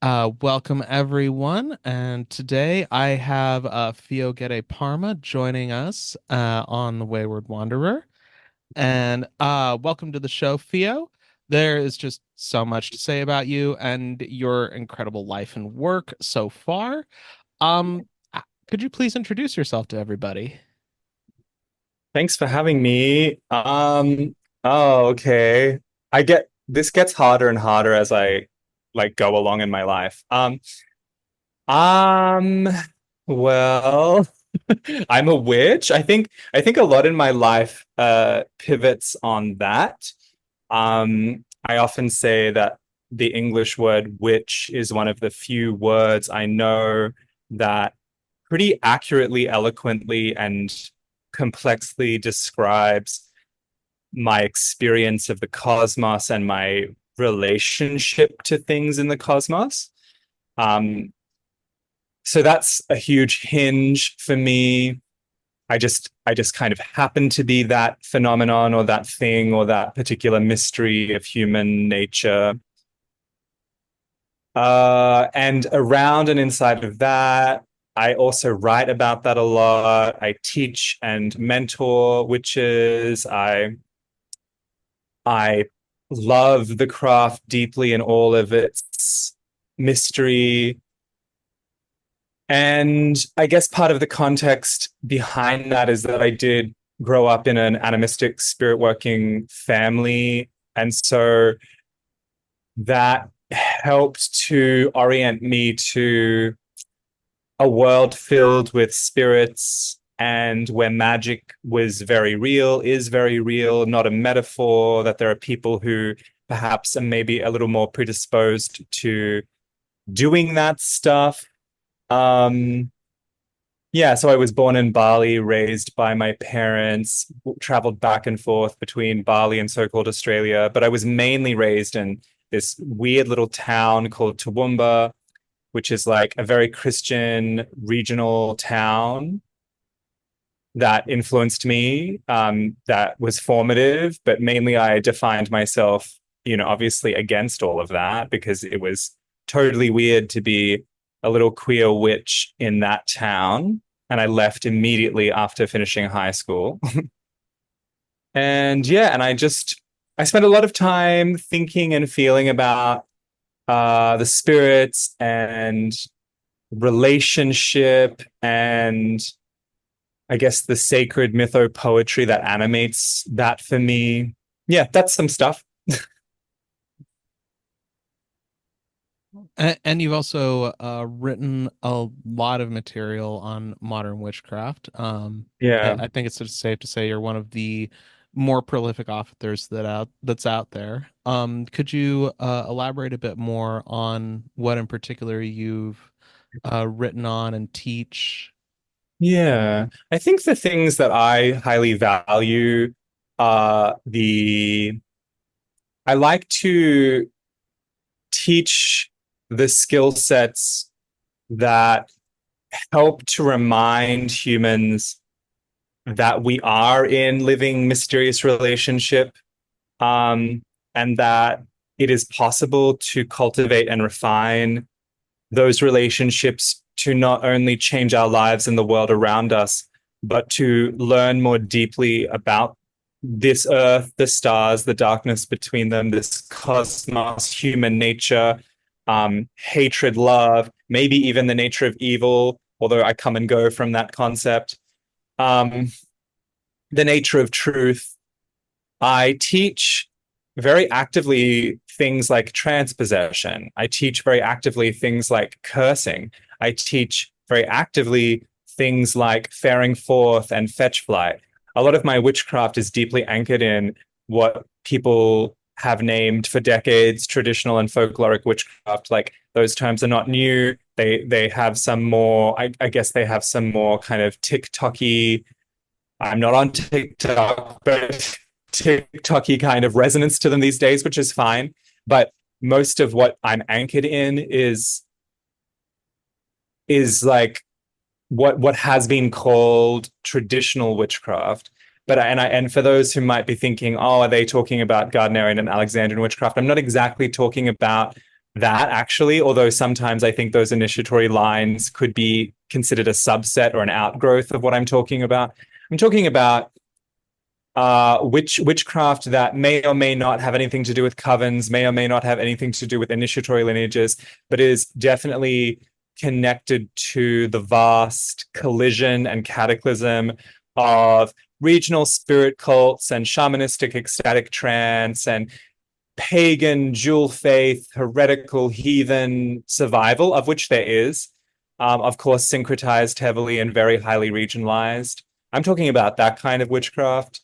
Welcome everyone, and today I have Fio Gede Parma joining us on the Wayward Wanderer. And welcome to the show, Fio. There is just so much to say about you and your incredible life and work so far. Could you please introduce yourself to everybody? Thanks for having me. Okay. I get this gets harder and harder as I go along in my life. Um, well, I'm a witch. I think a lot in my life pivots on that. I often say that the English word witch is one of the few words I know that pretty accurately, eloquently, and complexly describes my experience of the cosmos and my relationship to things in the cosmos. Um, so that's a huge hinge for me. I just kind of happen to be that phenomenon or that thing or that particular mystery of human nature. And around and inside of that, I also write about that a lot. I teach and mentor witches. I love the craft deeply in all of its mystery. And I guess part of the context behind that is that I did grow up in an animistic spirit working family. And so that helped to orient me to a world filled with spirits and where magic was very real, is very real, not a metaphor, that there are people who perhaps are maybe a little more predisposed to doing that stuff. Um, yeah, so I was born in Bali, raised by my parents, traveled back and forth between Bali and so-called Australia, but I was mainly raised in this weird little town called Toowoomba, which is like a very Christian regional town that influenced me, that was formative, but mainly I defined myself, obviously against all of that because it was totally weird to be a little queer witch in that town. And I left immediately after finishing high school. And yeah, and I spent a lot of time thinking and feeling about the spirits and relationship and I guess the sacred mytho poetry that animates that for me. Yeah, that's some stuff. And you've also written a lot of material on modern witchcraft. Yeah. I think it's just safe to say you're one of the more prolific authors that's out there. Could you elaborate a bit more on what in particular you've written on and teach? Yeah. I think the things that I highly value are I like to teach the skill sets that help to remind humans that we are in living mysterious relationship, um, and that it is possible to cultivate and refine those relationships to not only change our lives and the world around us, but to learn more deeply about this earth, the stars, the darkness between them, this cosmos, human nature, hatred, love, maybe even the nature of evil, although I come and go from that concept, um, the nature of truth. I teach very actively things like transpossession. I teach very actively things like cursing. I teach very actively things like faring forth and fetch flight. A lot of my witchcraft is deeply anchored in what people have named for decades traditional and folkloric witchcraft. Like those terms are not new. They have some more, I guess they have some more kind of TikToky. I'm not on TikTok, but TikToky kind of resonance to them these days, which is fine. But most of what I'm anchored in is like what has been called traditional witchcraft. And for those who might be thinking, oh, are they talking about Gardnerian and Alexandrian witchcraft? I'm not exactly talking about that actually, although sometimes I think those initiatory lines could be considered a subset or an outgrowth of what I'm talking about. I'm talking about witchcraft that may or may not have anything to do with covens, may or may not have anything to do with initiatory lineages, but is definitely connected to the vast collision and cataclysm of regional spirit cults and shamanistic ecstatic trance and pagan dual faith, heretical, heathen survival, of which there is, of course, syncretized heavily and very highly regionalized. I'm talking about that kind of witchcraft,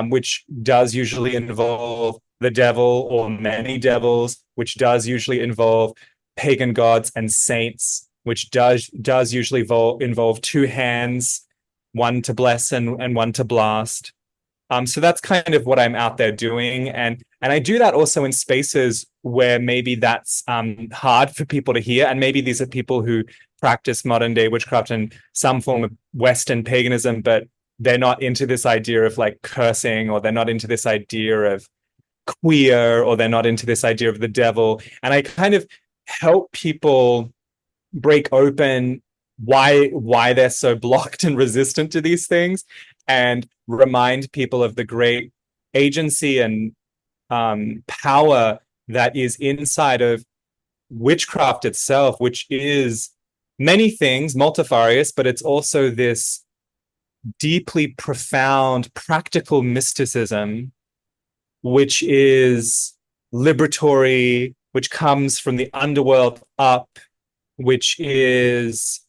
which does usually involve the devil or many devils, which does usually involve pagan gods and saints, which does usually involve two hands, one to bless and one to blast. So that's kind of what I'm out there doing, and I do that also in spaces where maybe that's hard for people to hear, and maybe these are people who practice modern day witchcraft and some form of Western paganism, but they're not into this idea of like cursing, or they're not into this idea of queer, or they're not into this idea of the devil, and I kind of help people break open why they're so blocked and resistant to these things, and remind people of the great agency and power that is inside of witchcraft itself, which is many things, multifarious, but it's also this deeply profound practical mysticism, which is liberatory, which comes from the underworld up, which is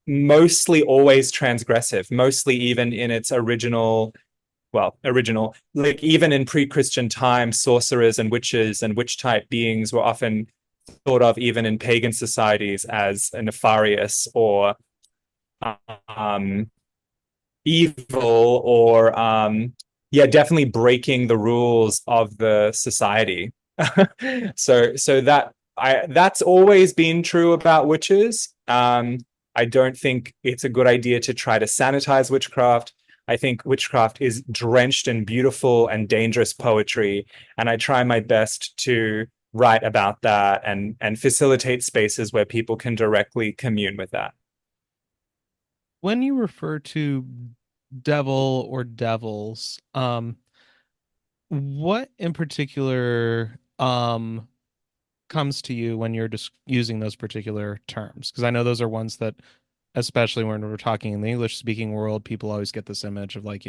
mostly always transgressive, mostly even in its original, like even in pre-Christian times, sorcerers and witches and witch type beings were often thought of even in pagan societies as nefarious or um, evil or yeah, definitely breaking the rules of the society. So that's always been true about witches. I don't think it's a good idea to try to sanitize witchcraft. I think witchcraft is drenched in beautiful and dangerous poetry, and I try my best to write about that and facilitate spaces where people can directly commune with that. When you refer to devil or devils, what in particular comes to you when you're just using those particular terms? Because I know those are ones that, especially when we're talking in the English speaking world, people always get this image of like,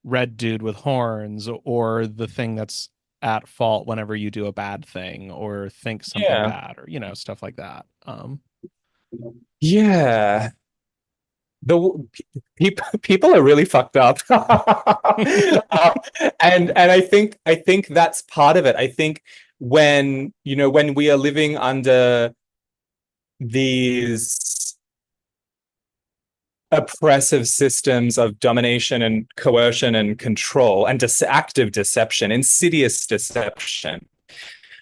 red dude with horns, or the thing that's at fault whenever you do a bad thing or think something Yeah. bad, or stuff like that. Yeah. The people are really fucked up. And I think that's part of it. I think when we are living under these oppressive systems of domination and coercion and control and active deception, insidious deception,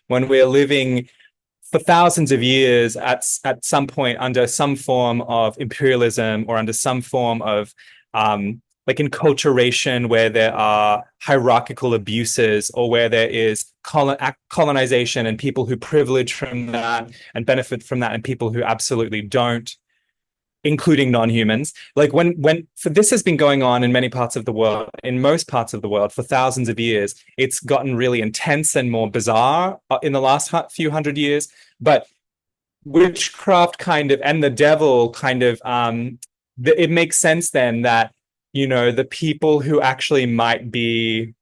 when we're living for thousands of years at some point under some form of imperialism or under some form of like enculturation, where there are hierarchical abuses or where there is colonization and people who privilege from that and benefit from that and people who absolutely don't, including non-humans. Like when for this has been going on in many parts of the world, in most parts of the world for thousands of years. It's gotten really intense and more bizarre in the last few hundred years. But witchcraft kind of and the devil kind of it makes sense then that the people who actually might be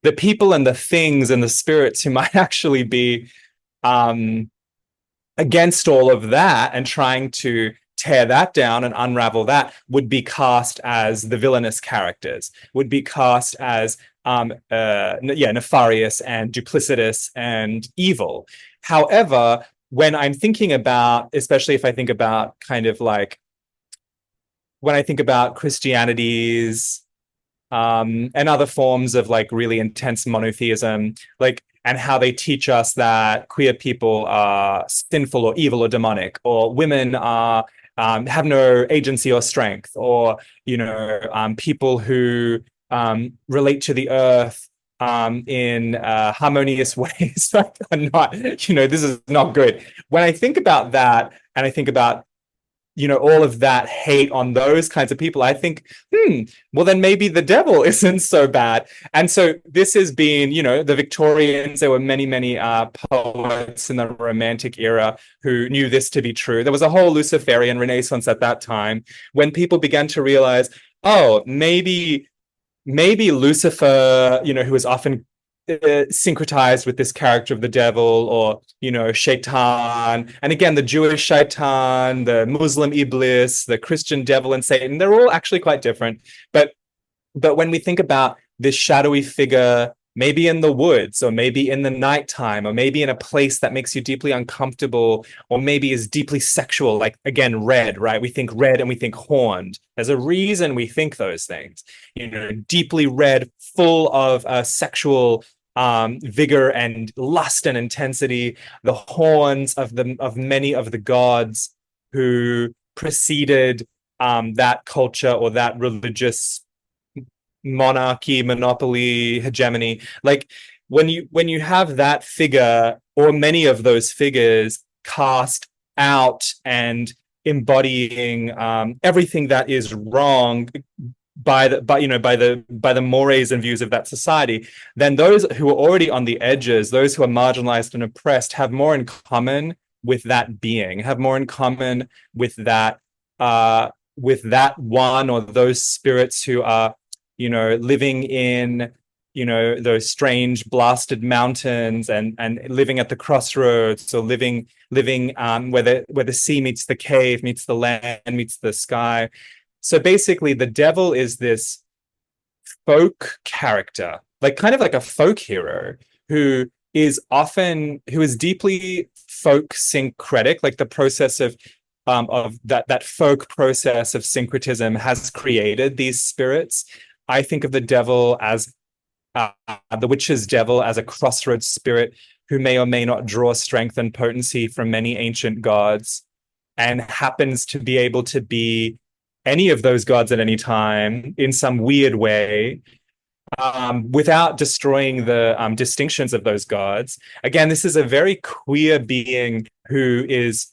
the people and the things and the spirits who might actually be um against all of that and trying to tear that down and unravel that would be cast as the villainous characters, would be cast as nefarious and duplicitous and evil. However, when I'm thinking about, especially if I think about kind of like when I think about Christianity's and other forms of like really intense monotheism, like, and how they teach us that queer people are sinful or evil or demonic, or women are have no agency or strength, or people who relate to the earth in harmonious ways are not, this is not good. When I think about that, and I think about all of that hate on those kinds of people, I think, well, then maybe the devil isn't so bad. And so this has been, the Victorians, there were many, many poets in the Romantic era who knew this to be true. There was a whole Luciferian renaissance at that time when people began to realize, oh, maybe Lucifer, who was often syncretized with this character of the devil, or Shaitan, and again the Jewish Shaitan, the Muslim Iblis, the Christian devil and Satan, they're all actually quite different. But when we think about this shadowy figure, maybe in the woods, or maybe in the nighttime, or maybe in a place that makes you deeply uncomfortable, or maybe is deeply sexual, like again, red, right? We think red and we think horned. There's a reason we think those things, deeply red, full of sexual vigor and lust and intensity, the horns of many of the gods who preceded that culture or that religious monarchy, monopoly, hegemony. Like when you have that figure or many of those figures cast out and embodying everything that is wrong by the mores and views of that society, then those who are already on the edges, those who are marginalized and oppressed, have more in common with that being, have more in common with that one or those spirits who are living in those strange blasted mountains, and living at the crossroads, or living where the sea meets the cave, meets the land, meets the sky. So basically the devil is this folk character, like kind of like a folk hero, who is deeply folk syncretic, like the process of that folk process of syncretism has created these spirits. I think of the devil as the witch's devil as a crossroads spirit who may or may not draw strength and potency from many ancient gods, and happens to be able to be any of those gods at any time in some weird way, without destroying the distinctions of those gods. Again, this is a very queer being who is,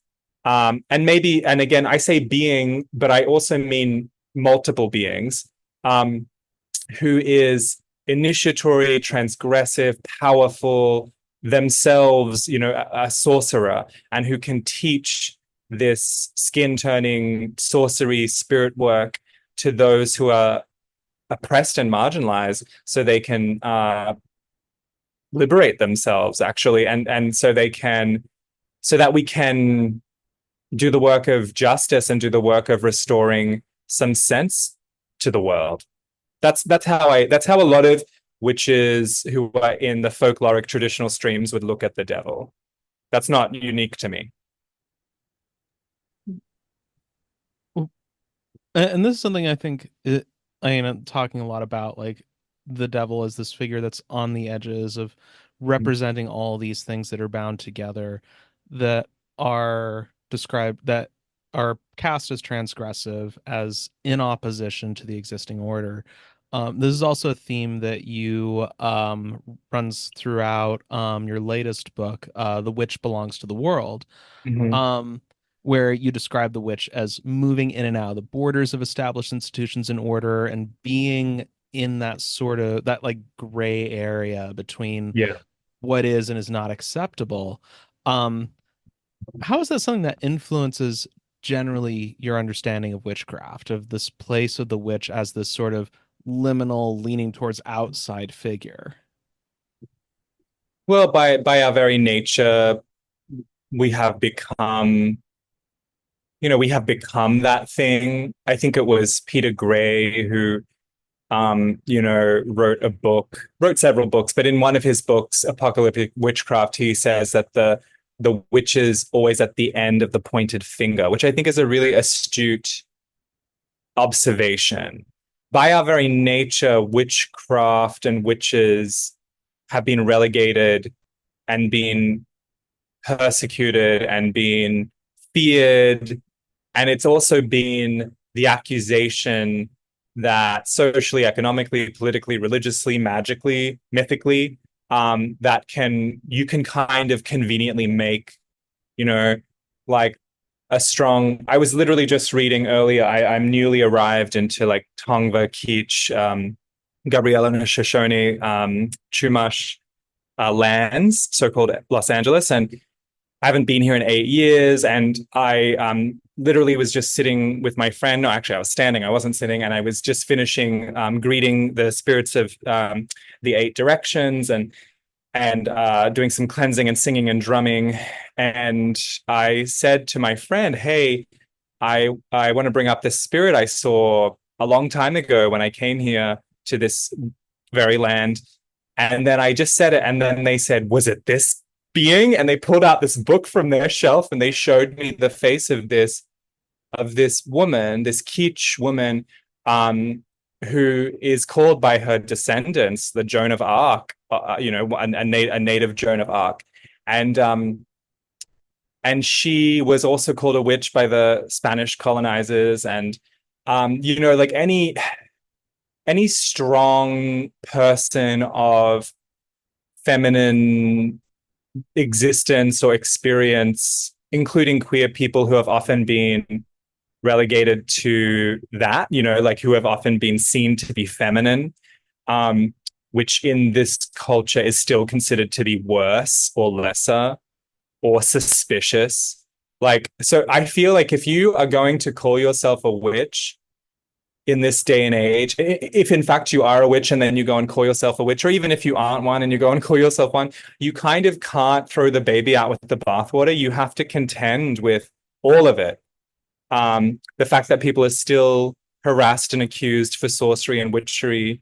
and again, I say being, but I also mean multiple beings, who is initiatory, transgressive, powerful, themselves, a sorcerer, and who can teach this skin turning sorcery spirit work to those who are oppressed and marginalized, so they can liberate themselves, actually, and so that we can do the work of justice and do the work of restoring some sense to the world. That's how a lot of witches who are in the folkloric traditional streams would look at the devil. That's not unique to me. And this is something I think I'm talking a lot about, like the devil as this figure that's on the edges of representing all these things that are bound together, that are described, that are cast as transgressive, as in opposition to the existing order. This is also a theme that you runs throughout your latest book, The Witch Belongs to the World, Mm-hmm. um, where you describe the witch as moving in and out of the borders of established institutions and order, and being in that sort of that like gray area between Yeah. what is and is not acceptable. Um, how is that something that influences generally your understanding of witchcraft, of this place of the witch as this sort of liminal, leaning towards outside figure? Well, by our very nature, we have become, that thing. I think it was Peter Gray who, wrote several books, but in one of his books, Apocalyptic Witchcraft, he says that the witch is always at the end of the pointed finger, which I think is a really astute observation. By our very nature, witchcraft and witches have been relegated and been persecuted and been feared. And it's also been the accusation that socially, economically, politically, religiously, magically, mythically, that you can kind of conveniently make, you know, like a strong. I was literally just reading earlier. I'm newly arrived into like Tongva, Keech, Gabriela and Shoshone, Chumash lands, so-called Los Angeles, and I haven't been here in 8 years. And I literally was just sitting with my friend. No, actually, I was standing. I wasn't sitting, and I was just finishing greeting the spirits of the eight directions and doing some cleansing and singing and drumming. And I said to my friend, "Hey, I want to bring up this spirit I saw a long time ago when I came here to this very land." And then I just said it, and then they said, "Was it this being?" And they pulled out this book from their shelf and they showed me the face of this woman, this Keech woman, who is called by her descendants the Joan of Arc, a native Joan of Arc, and she was also called a witch by the Spanish colonizers. And like any strong person of feminine existence or experience, including queer people who have often been relegated to that, like who have often been seen to be feminine, which in this culture is still considered to be worse or lesser or suspicious. Like, so I feel like if you are going to call yourself a witch in this day and age, if in fact you are a witch and then you go and call yourself a witch, or even if you aren't one and you go and call yourself one, you kind of can't throw the baby out with the bathwater. You have to contend with all of it. The fact that people are still harassed and accused for sorcery and witchery,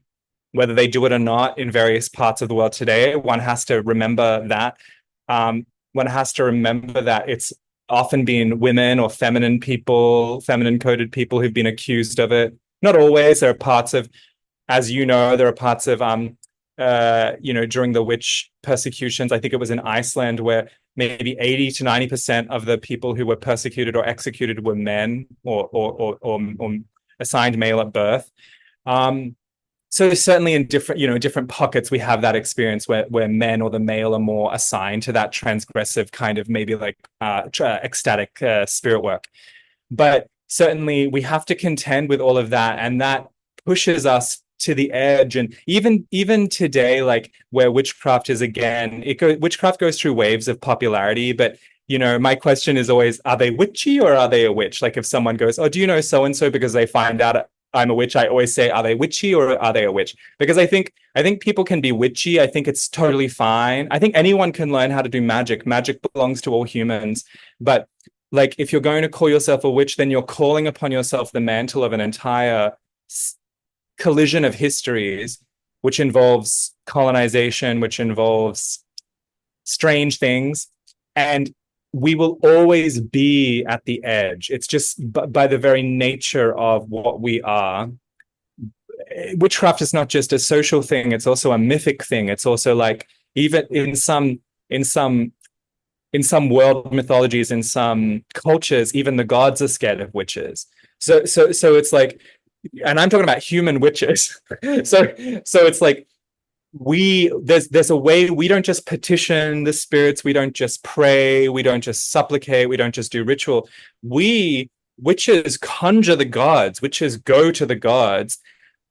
whether they do it or not, in various parts of the world today, one has to remember that. One has to remember that it's often been women or feminine people, feminine coded people who've been accused of it. Not always. There are parts of, as you know, there are parts of, during the witch persecutions, I think it was in Iceland, where maybe 80 to 90% of the people who were persecuted or executed were men or assigned male at birth. So certainly in different pockets, we have that experience where men or the male are more assigned to that transgressive kind of maybe like ecstatic spirit work. But certainly we have to contend with all of that, and that pushes us to the edge. And even today, like where witchcraft is again, witchcraft goes through waves of popularity. But my question is always, are they witchy or are they a witch? Like if someone goes, "Oh, do you know so and so?" because they find out I'm a witch, I always say, are they witchy or are they a witch? Because I think people can be witchy. I think it's totally fine. I think anyone can learn how to do magic. Magic belongs to all humans. But like, if you're going to call yourself a witch, then you're calling upon yourself the mantle of an entire collision of histories, which involves colonization, which involves strange things. And we will always be at the edge. It's just by the very nature of what we are. Witchcraft is not just a social thing, it's also a mythic thing. It's also like, even in some world mythologies, in some cultures, even the gods are scared of witches. So it's like, and I'm talking about human witches. so it's like, there's a way. We don't just petition the spirits, we don't just pray, we don't just supplicate, we don't just do ritual. Witches conjure the gods, witches go to the gods.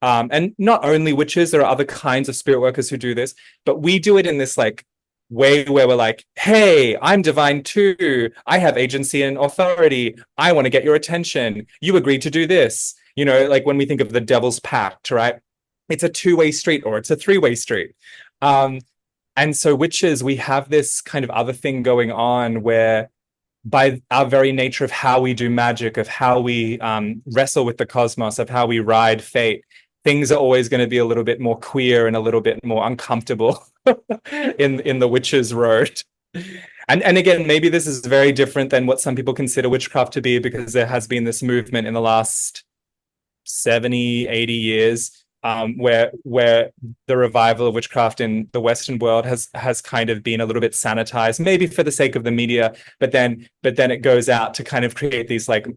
And not only witches, there are other kinds of spirit workers who do this, but we do it in this like way where we're like, "Hey, I'm divine too, I have agency and authority, I want to get your attention, you agreed to do this." Like when we think of the devil's pact, right? It's a two-way street or it's a three-way street. And so witches, we have this kind of other thing going on where, by our very nature of how we do magic, of how we wrestle with the cosmos, of how we ride fate, things are always going to be a little bit more queer and a little bit more uncomfortable in the witch's road. And again, maybe this is very different than what some people consider witchcraft to be, because there has been this movement in the last 70, 80 years, where the revival of witchcraft in the Western world has kind of been a little bit sanitized, maybe for the sake of the media, but then it goes out to kind of create these, like,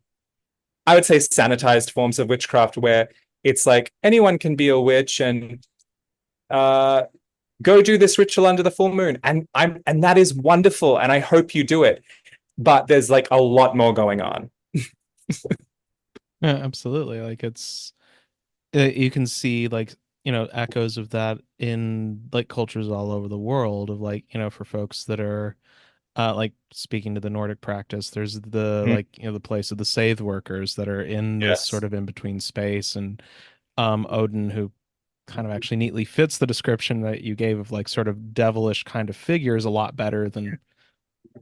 I would say, sanitized forms of witchcraft where it's like anyone can be a witch and uh go do this ritual under the full moon. And that is wonderful. And I hope you do it. But there's like a lot more going on. Yeah, absolutely. Like it's you can see like echoes of that in like cultures all over the world of like for folks that are like speaking to the Nordic practice, there's the Mm, like the place of the Scythe workers that are in this sort yes. of in between space, and Odin, who kind of actually neatly fits the description that you gave of like sort of devilish kind of figures a lot better than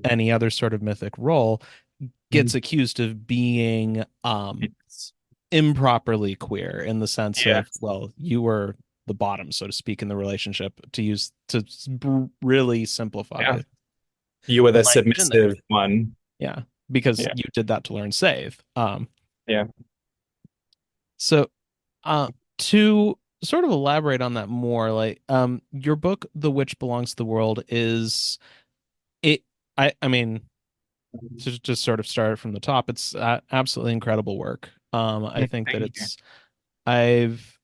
any other sort of mythic role, Mm, gets accused of being yes. improperly queer in the sense of, Yes. well, you were the bottom, so to speak, in the relationship, to use to really simplify Yeah. You were the the language in there. submissive one. Yeah, because Yeah. you did that to learn save. Yeah. So uh to sort of elaborate on that more, like your book, The Witch Belongs to the World, is it I mean, to just sort of start from the top, it's absolutely incredible work. I think that Thank you. it's I've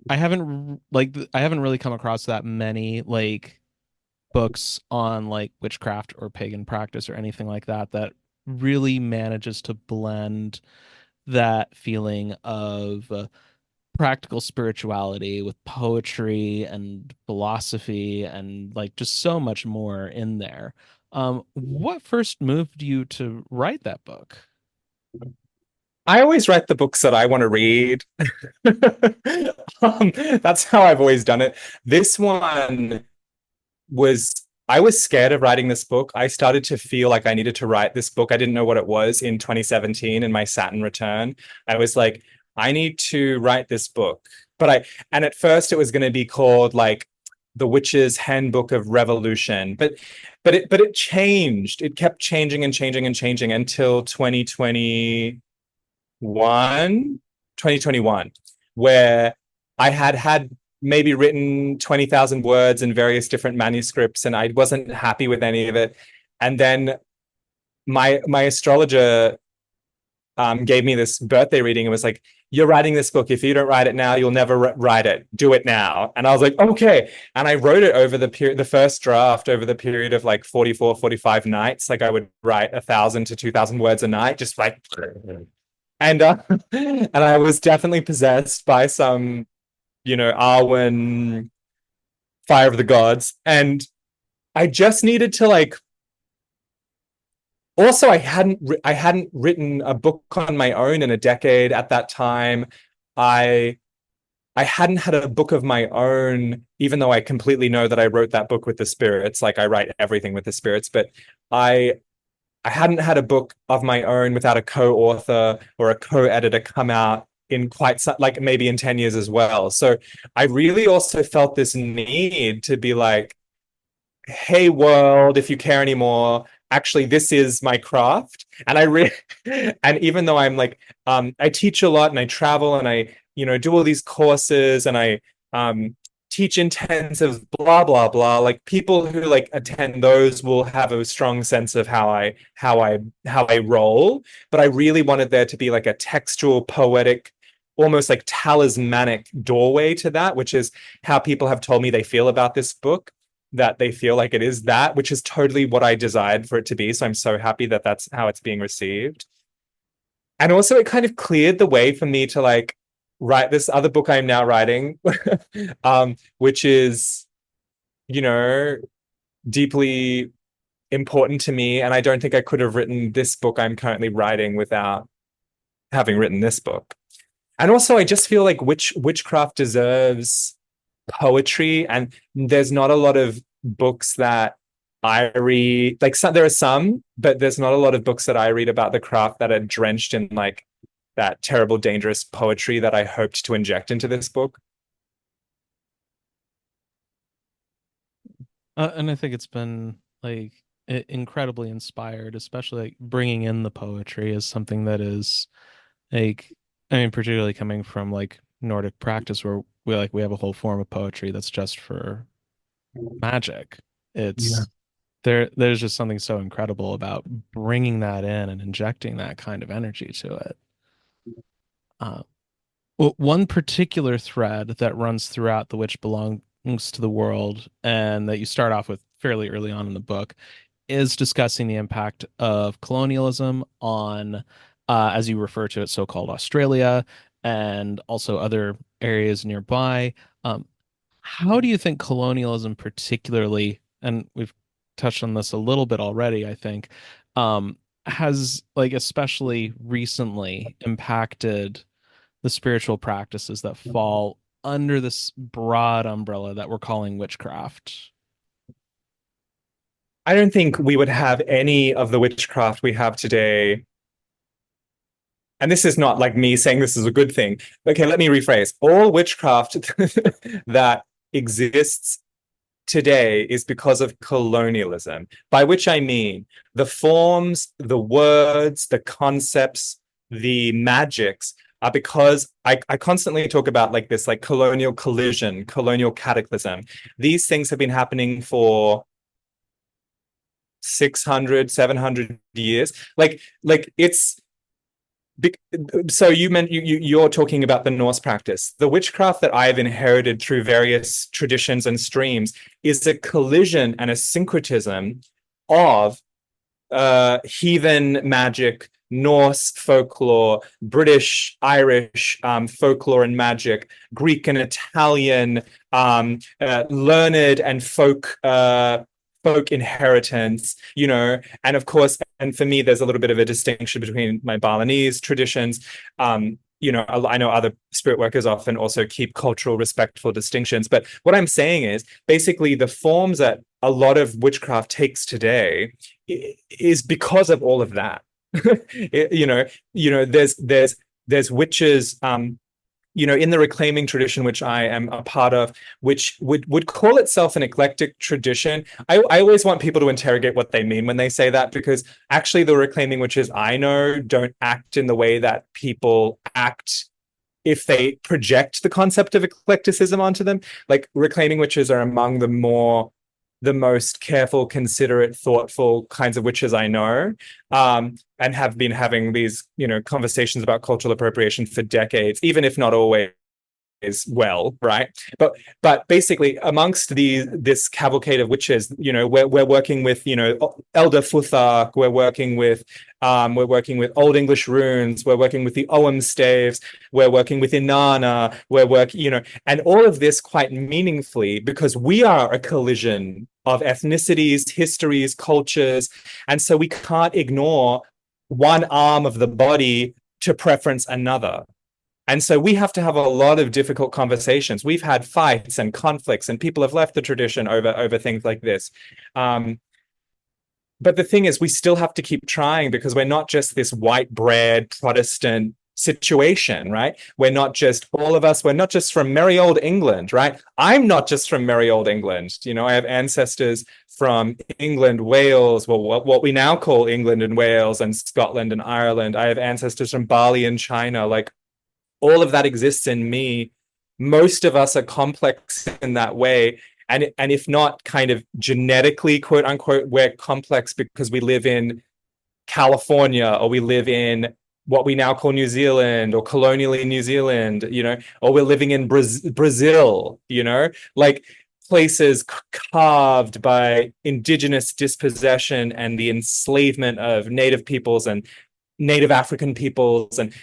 I haven't really come across that many like books on like witchcraft or pagan practice or anything like that that really manages to blend that feeling of practical spirituality with poetry and philosophy and like just so much more in there. What first moved you to write that book? I always write the books that I want to read. That's how I've always done it. This one was, I was scared of writing this book. I started to feel like I needed to write this book. I didn't know what it was in 2017 in my Saturn return. I was like, I need to write this book. And at first it was going to be called like The Witch's Handbook of Revolution. But it changed. It kept changing and changing and changing until 2021, where I had maybe written 20,000 words in various different manuscripts and I wasn't happy with any of it. And then my astrologer gave me this birthday reading and was like, you're writing this book. If you don't write it now, you'll never write it. Do it now. And I was like, okay. And I wrote it over the period, the first draft over the period of like 44, 45 nights. Like I would write 1,000 to 2,000 words a night, just like, and and I was definitely possessed by some, Arwen Fire of the Gods. And I just needed to like, also I hadn't written a book on my own in a decade at that time. I I hadn't had a book of my own, even though I completely know that I wrote that book with the spirits. Like I write everything with the spirits, but I I hadn't had a book of my own without a co-author or a co-editor come out in quite some, like maybe in 10 years as well. So I really also felt this need to be like, hey world, if you care anymore, actually this is my craft. And I really and even though I'm like I teach a lot and I travel and I, do all these courses and I teach intensive blah blah blah, like people who like attend those will have a strong sense of how I roll, but I really wanted there to be like a textual poetic, almost like talismanic doorway to that, which is how people have told me they feel about this book, that they feel like it is that, which is totally what I desired for it to be. So I'm so happy that that's how it's being received. And also, it kind of cleared the way for me to like write this other book I'm now writing, which is, you know, deeply important to me. And I don't think I could have written this book I'm currently writing without having written this book. And also, I just feel like witchcraft deserves poetry, and there's not a lot of books that I read. Like there are some, but there's not a lot of books that I read about the craft that are drenched in like that terrible, dangerous poetry that I hoped to inject into this book. And I think it's been like incredibly inspired, especially like bringing in the poetry is something that is like, I mean, particularly coming from like Nordic practice where we have a whole form of poetry that's just for magic. Yeah. It's there's just something so incredible about bringing that in and injecting that kind of energy to it. Uh, Well, one particular thread that runs throughout The Witch Belongs to the World, and that you start off with fairly early on in the book, is discussing the impact of colonialism on, as you refer to it, so-called Australia and also other areas nearby. Um, how do you think colonialism, particularly, and we've touched on this a little bit already, I think, has like especially recently impacted the spiritual practices that fall under this broad umbrella that we're calling witchcraft? I don't think we would have any of the witchcraft we have today. And this is not like me saying this is a good thing. Okay, let me rephrase. All witchcraft that exists today is because of colonialism, by which I mean the forms, the words, the concepts, the magics are because I constantly talk about like this like colonial collision, colonial cataclysm. These things have been happening for 600, 700 years. Like it's so you meant you're talking about the Norse practice. The witchcraft that I've inherited through various traditions and streams is a collision and a syncretism of heathen magic, Norse folklore, British, Irish folklore and magic, Greek and Italian, learned and folk inheritance, and of course, and for me, there's a little bit of a distinction between my Balinese traditions. I know other spirit workers often also keep cultural, respectful distinctions. But what I'm saying is basically the forms that a lot of witchcraft takes today is because of all of that. There's witches, in the reclaiming tradition, which I am a part of, which would call itself an eclectic tradition. I always want people to interrogate what they mean when they say that, because actually the reclaiming witches I know don't act in the way that people act if they project the concept of eclecticism onto them. Like reclaiming witches are among the most careful, considerate, thoughtful kinds of witches I know, and have been having these, conversations about cultural appropriation for decades, even if not always well, right? But basically, amongst this cavalcade of witches, we're working with Elder Futhark, we're working with Old English runes, we're working with the Ogham staves, we're working with Inanna, we're working, and all of this quite meaningfully because we are a collision of ethnicities, histories, cultures, and so we can't ignore one arm of the body to preference another. And so we have to have a lot of difficult conversations. We've had fights and conflicts, and people have left the tradition over things like this. But the thing is, we still have to keep trying because we're not just this white bread Protestant situation, right? We're not just all of us, we're not just from merry old England, right? I'm not just from merry old England. I have ancestors from England, Wales, well, what we now call England and Wales and Scotland and Ireland. I have ancestors from Bali and China. Like all of that exists in me. Most of us are complex in that way. And if not kind of genetically, quote unquote, we're complex because we live in California or we live in what we now call New Zealand or colonially New Zealand, or we're living in Brazil, like places carved by indigenous dispossession and the enslavement of native peoples and native African peoples. And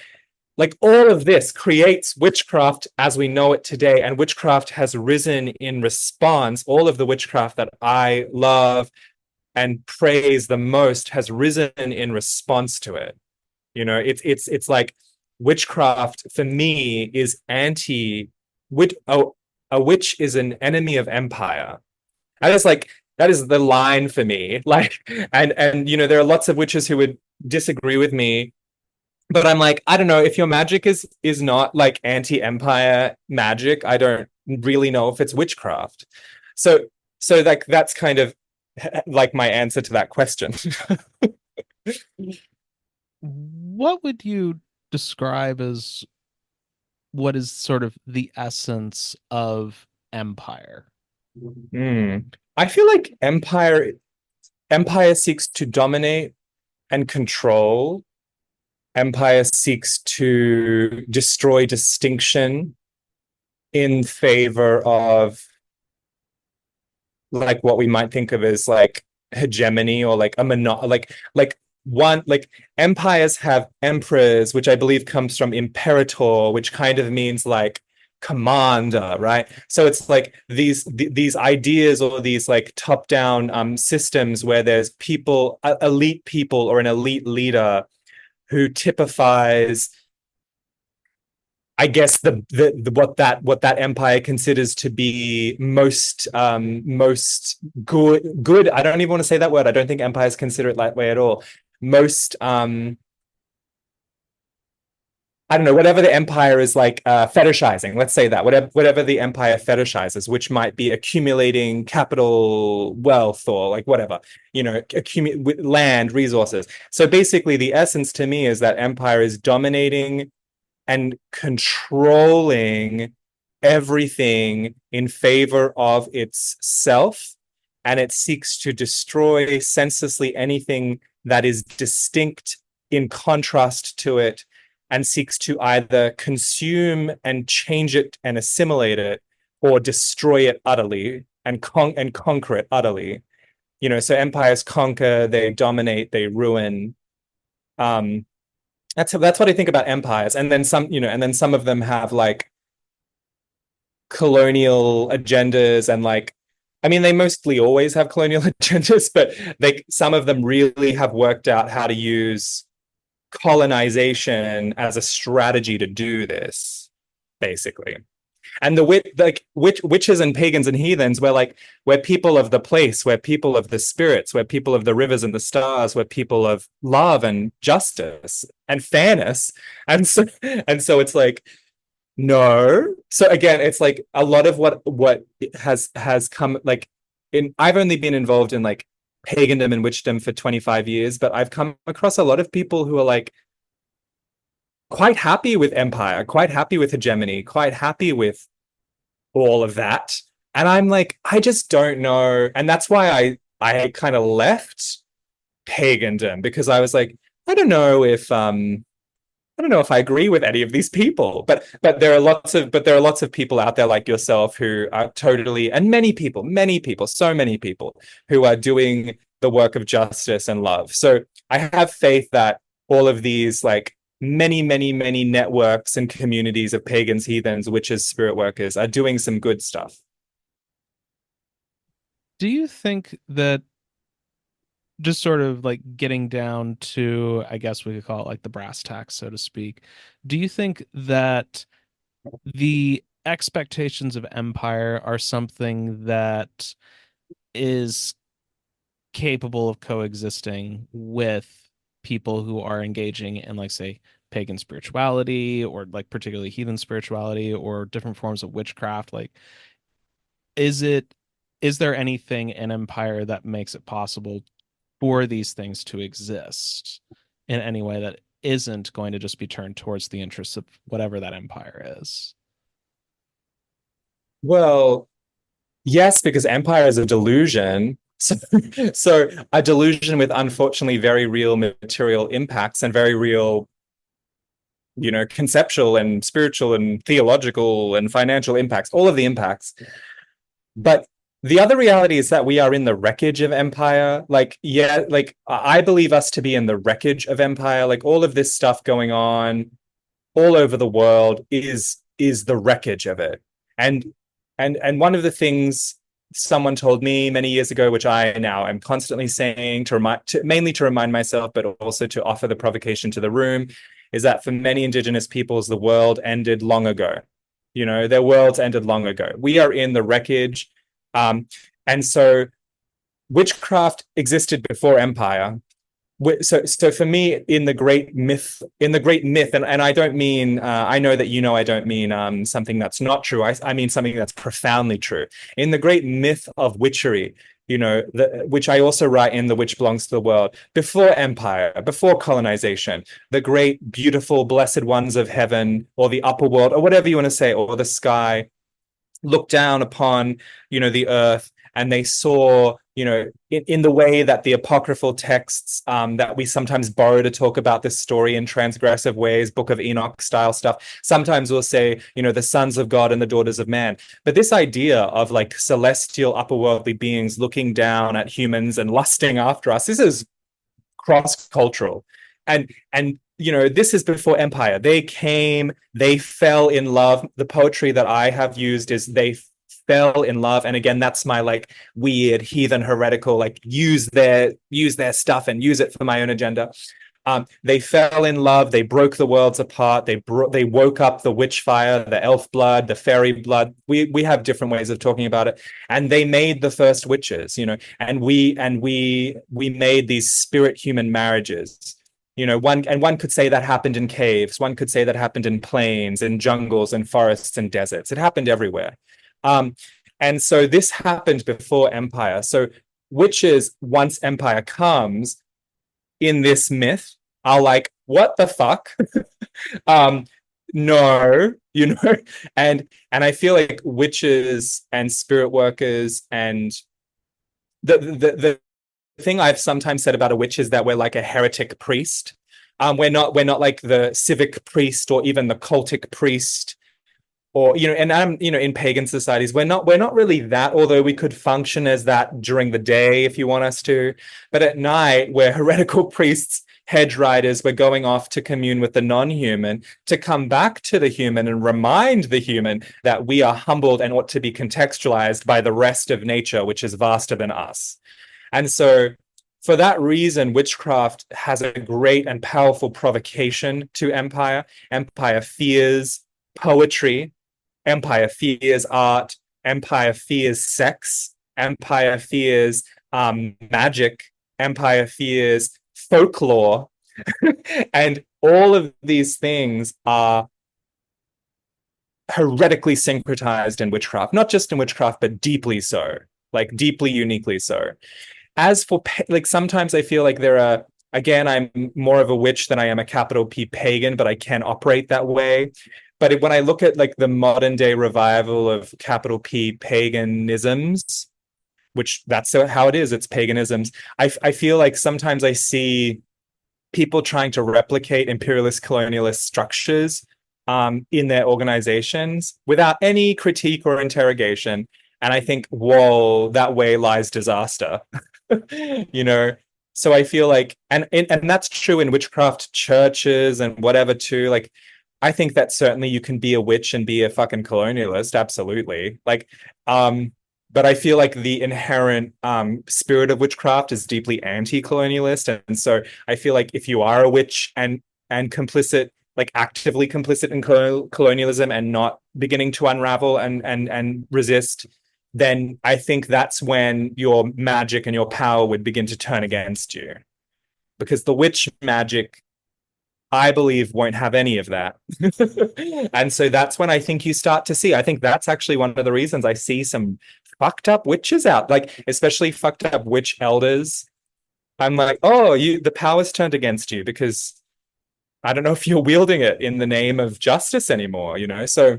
like all of this creates witchcraft as we know it today. And witchcraft has risen in response. All of the witchcraft that I love and praise the most has risen in response to it. It's like witchcraft for me is witch. Oh, a witch is an enemy of empire. That is the line for me. Like, and there are lots of witches who would disagree with me, but I'm like, I don't know if your magic is not like anti-empire magic. I don't really know if it's witchcraft. So like that's kind of like my answer to that question. What would you describe as what is sort of the essence of empire? I feel like empire seeks to dominate and control, empire seeks to destroy distinction in favor of like what we might think of as like hegemony or like a like one like empires have emperors, which I believe comes from imperator, which kind of means like commander, right? So it's like these ideas or these like top down systems where there's people, elite people or an elite leader who typifies, I guess, the what that empire considers to be most good. I don't even want to say that word. I don't think empires consider it that way at all. Most I don't know, whatever the empire is like fetishizing, let's say that, whatever the empire fetishizes, which might be accumulating capital wealth or like whatever, accumulate land, resources. So basically, the essence to me is that empire is dominating and controlling everything in favor of itself. And it seeks to destroy senselessly anything that is distinct in contrast to it, and seeks to either consume and change it and assimilate it, or destroy it utterly and conquer it utterly. So empires conquer, they dominate, they ruin. Um, that's what I think about empires. And then some of them have like colonial agendas and like, I mean, they mostly always have colonial agendas, but some of them really have worked out how to use colonization as a strategy to do this, basically. And witches and pagans and heathens were like, we're people of the place, we're people of the spirits, we're people of the rivers and the stars, we're people of love and justice and fairness. And so it's like, no. So again, it's like a lot of what has come like in I've only been involved in like pagandom and witchdom for 25 years, but I've come across a lot of people who are like quite happy with empire, quite happy with hegemony, quite happy with all of that. And I'm like, I just don't know. And that's why I kind of left pagandom, because I was like, I don't know if I agree with any of these people, but there are lots of people out there like yourself who are totally, and many people, so many people who are doing the work of justice and love. So I have faith that all of these like many networks and communities of pagans, heathens, witches, spirit workers are doing some good stuff. Do you think that, just sort of like getting down to, I guess we could call it like the brass tacks, so to speak, do you think that the expectations of empire are something that is capable of coexisting with people who are engaging in, like, say, pagan spirituality, or like particularly heathen spirituality, or different forms of witchcraft? Like, is it is there anything in empire that makes it possible for these things to exist in any way that isn't going to just be turned towards the interests of whatever that empire is? Well, yes, because empire is a delusion. So a delusion with unfortunately very real material impacts and very real, conceptual and spiritual and theological and financial impacts, all of the impacts. But the other reality is that we are in the wreckage of empire. Like, yeah, like I believe us to be in the wreckage of empire. Like all of this stuff going on all over the world is the wreckage of it. And and one of the things someone told me many years ago, which I now am constantly saying mainly to remind myself, but also to offer the provocation to the room, is that for many indigenous peoples, the world ended long ago. Their worlds ended long ago. We are in the wreckage. And so witchcraft existed before empire. So for me, in the great myth, and I don't mean, I know that I don't mean something that's not true. I mean something that's profoundly true. In the great myth of witchery, which I also write in The Witch Belongs to the World, before empire, before colonization, the great, beautiful, blessed ones of heaven, or the upper world, or whatever you want to say, or the sky, looked down upon, the earth, and they saw, in the way that the apocryphal texts that we sometimes borrow to talk about this story in transgressive ways, Book of Enoch style stuff. Sometimes we'll say, the sons of God and the daughters of man. But this idea of like celestial upperworldly beings looking down at humans and lusting after us, this is cross-cultural. And this is before empire. They came, they fell in love. The poetry that I have used is they fell in love. And again, that's my like weird heathen heretical, like use their stuff and use it for my own agenda. They fell in love. They broke the worlds apart. They woke up the witch fire, the elf blood, the fairy blood. We have different ways of talking about it, and they made the first witches. And we made these spirit human marriages. One could say that happened in caves. One could say that happened in plains, in jungles, and forests and deserts. It happened everywhere. And so this happened before empire. So witches, once empire comes, in this myth are like, what the fuck? No, and I feel like witches and spirit workers and the thing I've sometimes said about a witch is that we're like a heretic priest. We're not like the civic priest or even the cultic priest, or and I'm in pagan societies we're not really that, although we could function as that during the day if you want us to, but at night we're heretical priests, hedge riders. We're going off to commune with the non-human, to come back to the human and remind the human that we are humbled and ought to be contextualized by the rest of nature, which is vaster than us. And so for that reason, witchcraft has a great and powerful provocation to empire. Empire fears poetry. Empire fears art. Empire fears sex. Empire fears magic. Empire fears folklore. And all of these things are heretically syncretized in witchcraft, not just in witchcraft, but deeply so, like deeply, uniquely so. As for like, sometimes I feel like there are, again, I'm more of a witch than I am a capital P pagan, but I can operate that way. But when I look at like the modern day revival of capital P paganisms, which that's how it is, it's paganisms, I feel like sometimes I see people trying to replicate imperialist colonialist structures in their organizations without any critique or interrogation. And I think, whoa, that way lies disaster. So I feel like, and that's true in witchcraft churches and whatever too. Like, I think that certainly you can be a witch and be a fucking colonialist, absolutely. Like, but I feel like the inherent spirit of witchcraft is deeply anti-colonialist, and so I feel like if you are a witch and complicit, like actively complicit in colonialism and not beginning to unravel and resist, then I think that's when your magic and your power would begin to turn against you. Because the witch magic, I believe, won't have any of that. And so that's when I think you start to see, I think that's actually one of the reasons I see some fucked up witches out, like especially fucked up witch elders. I'm like, oh, the power's turned against you because I don't know if you're wielding it in the name of justice anymore, So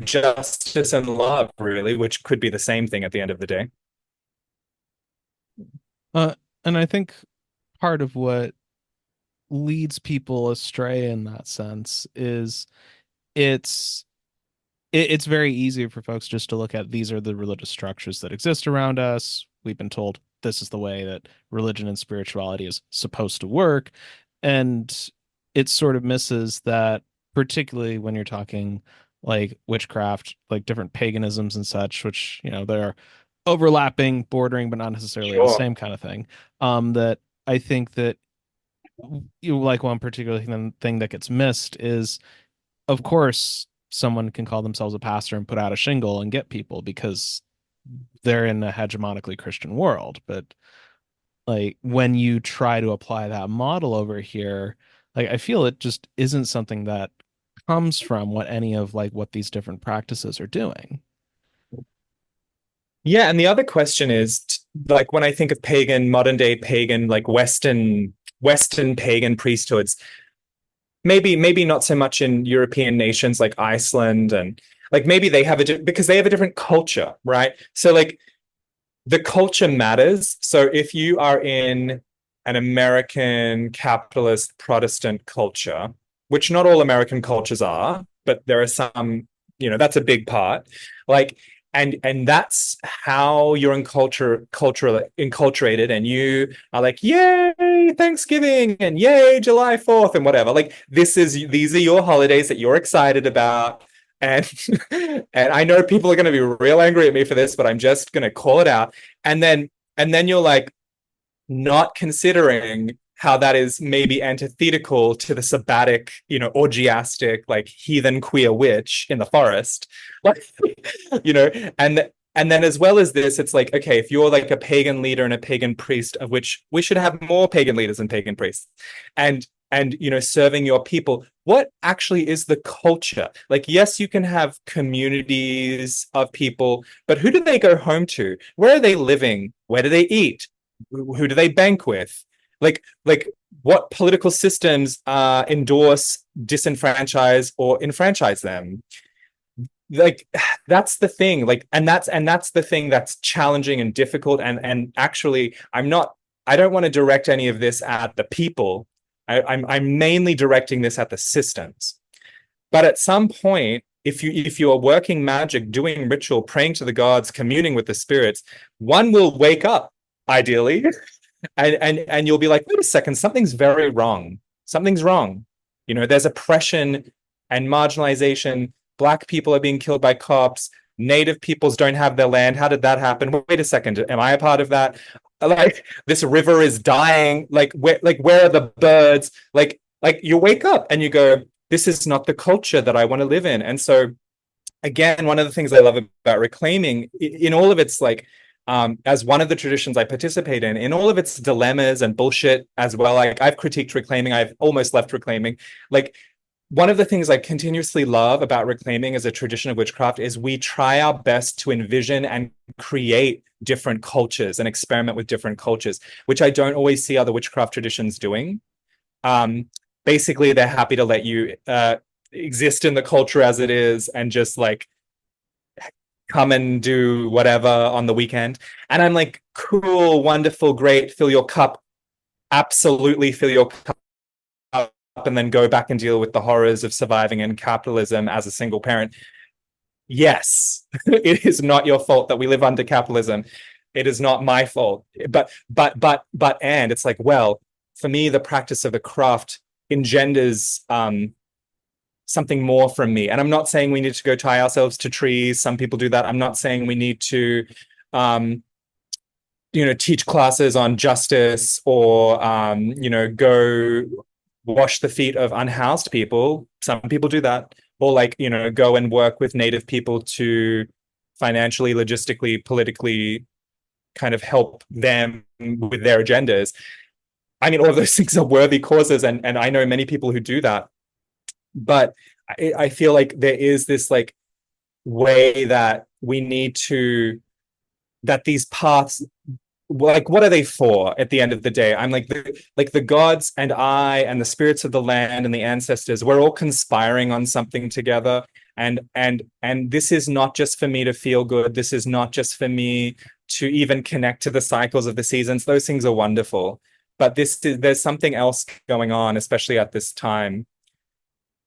justice and love, really, which could be the same thing at the end of the day. Uh, and I think part of what leads people astray in that sense is it's it's very easy for folks just to look at these are the religious structures that exist around us. We've been told this is the way that religion and spirituality is supposed to work. And it sort of misses that, particularly when you're talking like witchcraft, like different paganisms and such, which, they're overlapping, bordering, but not necessarily the Sure. same kind of thing. That I think that like one particular thing that gets missed is, of course, someone can call themselves a pastor and put out a shingle and get people because they're in a hegemonically Christian world. But like when you try to apply that model over here, like I feel it just isn't something that comes from what any of like what these different practices are doing. Yeah, and the other question is, like, when I think of pagan, modern day pagan, like Western pagan priesthoods, maybe not so much in European nations like Iceland, and like maybe they have because they have a different culture, right? So like the culture matters. So if you are in an American capitalist Protestant culture, which not all American cultures are, but there are some, that's a big part. Like, and that's how you're cultural enculturated, and you are like, yay, Thanksgiving and yay, July 4th and whatever. Like these are your holidays that you're excited about. And and I know people are going to be real angry at me for this, but I'm just going to call it out. And then you're like not considering how that is maybe antithetical to the sabbatic, orgiastic, like heathen queer witch in the forest. Like, you know, and then as well as this, it's like, okay, if you're like a pagan leader and a pagan priest, of which we should have more pagan leaders and pagan priests, and serving your people, what actually is the culture? Like, yes, you can have communities of people, but who do they go home to? Where are they living? Where do they eat? Who do they bank with? Like what political systems endorse, disenfranchise, or enfranchise them? Like that's the thing. Like, and that's the thing that's challenging and difficult. And actually, I don't want to direct any of this at the people. I'm mainly directing this at the systems. But at some point, if you are working magic, doing ritual, praying to the gods, communing with the spirits, one will wake up, ideally, and you'll be like, wait a second, something's very wrong. Something's wrong. There's oppression and marginalization. Black people are being killed by cops. Native peoples don't have their land. How did that happen? Wait a second, am I a part of that? Like this river is dying. Where are the birds? Like you wake up and you go, this is not the culture that I want to live in. And so again, one of the things I love about reclaiming in all of its like as one of the traditions I participate in all of its dilemmas and bullshit as well. Like I've critiqued reclaiming, I've almost left reclaiming. Like one of the things I continuously love about reclaiming as a tradition of witchcraft is we try our best to envision and create different cultures and experiment with different cultures, which I don't always see other witchcraft traditions doing. Basically, they're happy to let you exist in the culture as it is and just like come and do whatever on the weekend. And I'm like, cool, wonderful, great, fill your cup. Absolutely fill your cup and then go back and deal with the horrors of surviving in capitalism as a single parent. Yes, it is not your fault that we live under capitalism. It is not my fault. And it's like, well, for me, the practice of the craft engenders something more from me. And I'm not saying we need to go tie ourselves to trees. Some people do that. I'm not saying we need to teach classes on justice or go wash the feet of unhoused people. Some people do that. Or like, go and work with Native people to financially, logistically, politically kind of help them with their agendas. I mean, all of those things are worthy causes, and I know many people who do that. But I feel like there is this like way that we need to, that these paths, like what are they for at the end of the day? I'm like the gods and I and the spirits of the land and the ancestors, we're all conspiring on something together. And this is not just for me to feel good. This is not just for me to even connect to the cycles of the seasons. Those things are wonderful. But there's something else going on, especially at this time,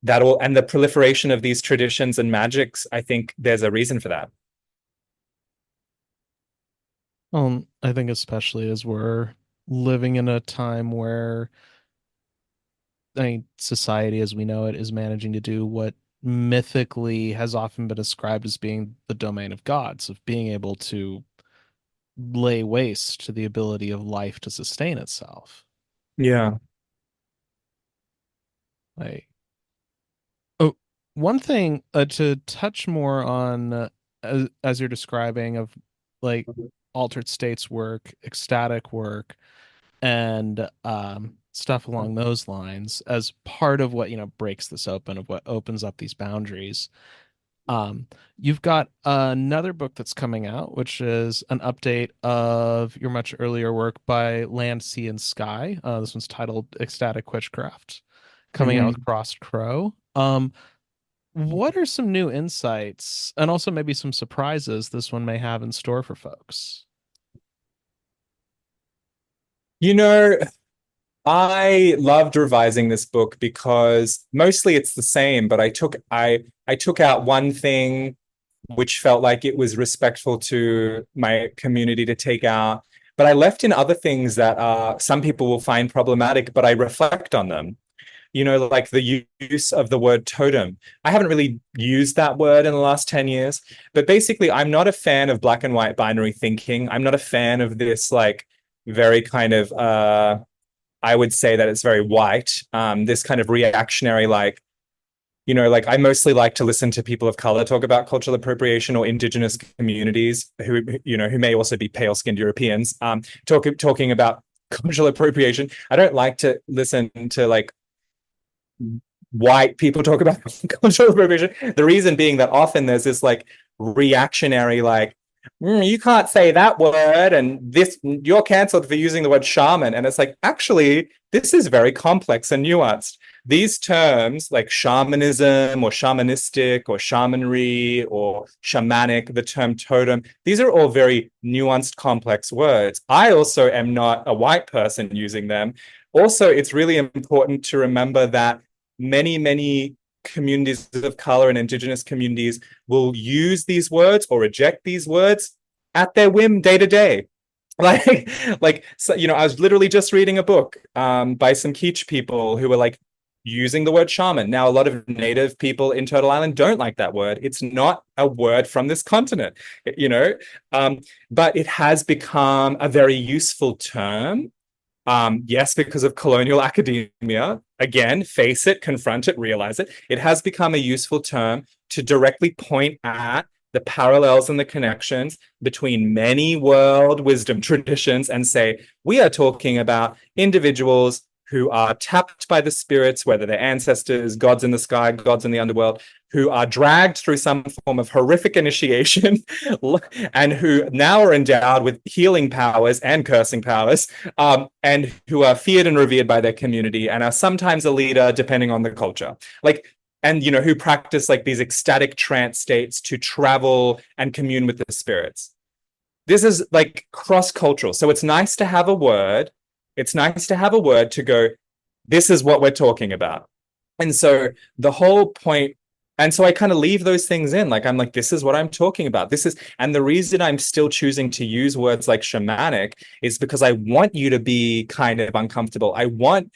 and the proliferation of these traditions and magics. I think there's a reason for that. I think especially as we're living in a time where I mean, society as we know it is managing to do what mythically has often been described as being the domain of gods, of being able to lay waste to the ability of life to sustain itself. Yeah. Like, oh, one thing to touch more on as you're describing of like altered states work, ecstatic work, and stuff along those lines as part of what breaks this open, of what opens up these boundaries. You've got another book that's coming out, which is an update of your much earlier work by Land, Sea, and Sky. This one's titled Ecstatic Witchcraft, coming out with Mhm. Crossed Crow. What are some new insights and also maybe some surprises this one may have in store for folks? You know, I loved revising this book because mostly it's the same, but I took out one thing which felt like it was respectful to my community to take out, but I left in other things that some people will find problematic, but I reflect on them. You know, like the use of the word totem. I haven't really used that word in the last 10 years, but basically, I'm not a fan of black and white binary thinking. I'm not a fan of this, like, very kind of, I would say that it's very white, this kind of reactionary, like, you know, like I mostly like to listen to people of color talk about cultural appropriation or indigenous communities who, you know, who may also be pale skinned Europeans, talking about cultural appropriation. I don't like to listen to like white people talk about cultural appropriation. The reason being that often there's this like reactionary, like, you can't say that word and this, you're cancelled for using the word shaman. And it's like, actually, this is very complex and nuanced. These terms like shamanism or shamanistic or shamanry or shamanic, the term totem, these are all very nuanced, complex words. I also am not a white person using them. Also, it's really important to remember that many communities of color and indigenous communities will use these words or reject these words at their whim day to day. Like, so, you know, I was literally just reading a book by some Keech people who were like using the word shaman. Now, a lot of native people in Turtle Island don't like that word. It's not a word from this continent, you know, but it has become a very useful term. Yes, because of colonial academia. Again, face it, confront it, realize it. It has become a useful term to directly point at the parallels and the connections between many world wisdom traditions and say, we are talking about individuals who are tapped by the spirits, whether they're ancestors, gods in the sky, gods in the underworld, who are dragged through some form of horrific initiation and who now are endowed with healing powers and cursing powers, and who are feared and revered by their community and are sometimes a leader depending on the culture. Like, and you know, who practice like these ecstatic trance states to travel and commune with the spirits. This is like cross-cultural. So it's nice to have a word. It's nice to have a word to go, this is what we're talking about. And so the whole point, and so I kind of leave those things in. Like, I'm like, this is what I'm talking about. This is, and the reason I'm still choosing to use words like shamanic is because I want you to be kind of uncomfortable. I want